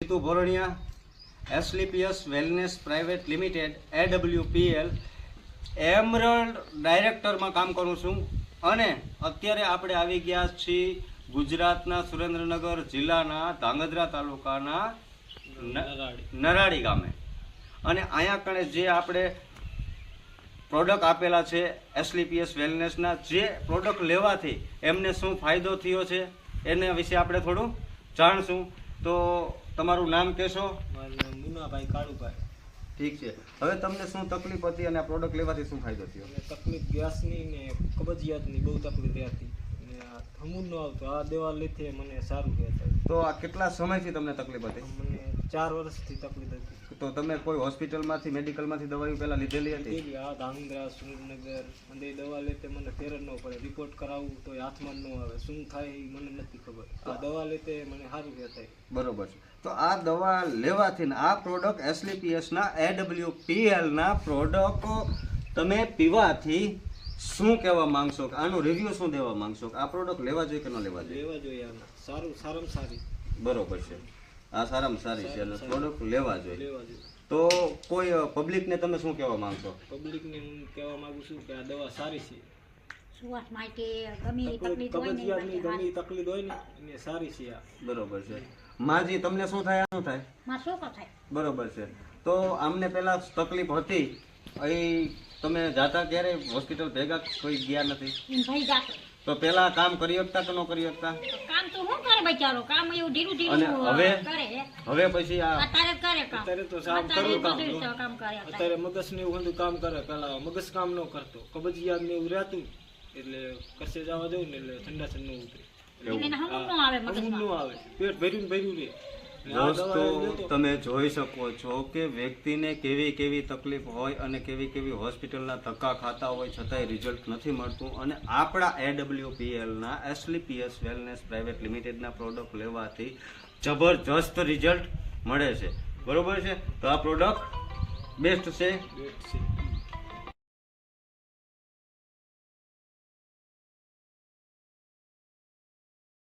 Jitu Bhoraniya, SLPS wellness private limited AWPL emerald ડાયરેક્ટરમાં કામ કરું છું અને અત્યારે આપણે આવી ગયા છીએ ગુજરાતના સુરેન્દ્રનગર જિલ્લાના ધાંગધ્રા તાલુકાના નરાડી ગામે અને અહીંયા કણે જે આપણે પ્રોડક્ટ આપેલા છે એસલીપીએસ વેલનેસના, જે પ્રોડક્ટ લેવાથી એમને શું ફાયદો થયો છે એના વિશે આપણે થોડું જાણશું. તો તમારું નામ કહેશો? મારું નામ મુનાભાઈ કાળુભાઈ. ઠીક છે. હવે તમને શું તકલીફ હતી અને આ પ્રોડક્ટ લેવાથી શું ફાયદો થયો? મને તકલીફ ગેસની ને કબજિયાતની બહુ તકલીફ રહેતી ને થમું ન આવતો. આ દવા લેતી મને સારું રહેતું. તો આ કેટલા સમયથી તમને તકલીફ હતી? મને 4 વર્ષથી તકલીફ હતી. તો તમે કોઈ હોસ્પિટલમાંથી મેડિકલમાંથી દવાઓ પહેલા લીધેલી હતી? આ ધાંગધ્રા સુરેન્દ્રનગર અને દવા લેતે મને ફેર જ ન પડે. રિપોર્ટ કરાવવું તો હાથમાં જ ન આવે. શું થાય એ મને નથી ખબર. આ દવા લેતે મને સારું રહેતા. બરોબર છે. તો આ દવા લેવાથી ને આ પ્રોડક્ટ એસલીપીએસના AWPLના પ્રોડક્ટ તમે પીવાથી શું કહેવા માંગશો? કે આનો રિવ્યુ શું દેવા માંગશો? કે આ પ્રોડક્ટ લેવા જોઈએ કે ન લેવા જોઈએ? લેવા જોઈએ. આના સારું, સારામાં સારી. બરોબર છે. આ સારામાં સારી છે અને પ્રોડક્ટ લેવા જોઈએ. લેવા જોઈએ. તો કોઈ પબ્લિકને તમે શું કહેવા માંગશો? પબ્લિકને હું કહેવા માંગુ છું કે આ દવા સારી છે. સુવાસ માટે ગમે એ તકલીફ હોય ને કબજિયાતની ગમે એ તકલીફ હોય ને એને સારી છે આ. બરોબર છે. માજી તમને શું થાય? શું થાય? માં શું થાય? બરોબર છે. તો આમને પહેલા તકલીફ હતી એ તમે જાતા ક્યારે હોસ્પિટલ ભેગા કોઈ ગયા નથી? ભાઈ જાતો તો પહેલા કામ કરી શકતા કે ન કરી શકતા? કામ તો શું કરે બચારો? કામ એવું ઢીલું અને ઢીલું હવે? કરે. હવે પછી આ અત્યારે કરે કામ. અત્યારે તો સાવ કરું કામ. બધું કામ કરે અત્યારે મગજ ને એવું બધું કામ કરે. પેલા મગજ કામ ન કરતો, કબજિયાત ને એવું રહેતું એટલે કશે જવા દઉં ને એટલે ઠંડા ઠંડુ ઉતરે. એને હમું ન આવે અમુક મગજમાં. નો આવે. પેટ ભર્યું રહે. દોસ્તો તમે જોઈ શકો છો કે વ્યક્તિને કેવી કેવી તકલીફ હોય અને કેવી કેવી હોસ્પિટલના ધક્કા ખાતા હોય છતાંય રિઝલ્ટ નથી મળતું. અને આપણા AWPLના એસલીપીએસ વેલનેસ પ્રાઇવેટ લિમિટેડના પ્રોડક્ટ લેવાથી જબરજસ્ત રિઝલ્ટ મળે છે. બરોબર છે. તો આ પ્રોડક્ટ બેસ્ટ છે.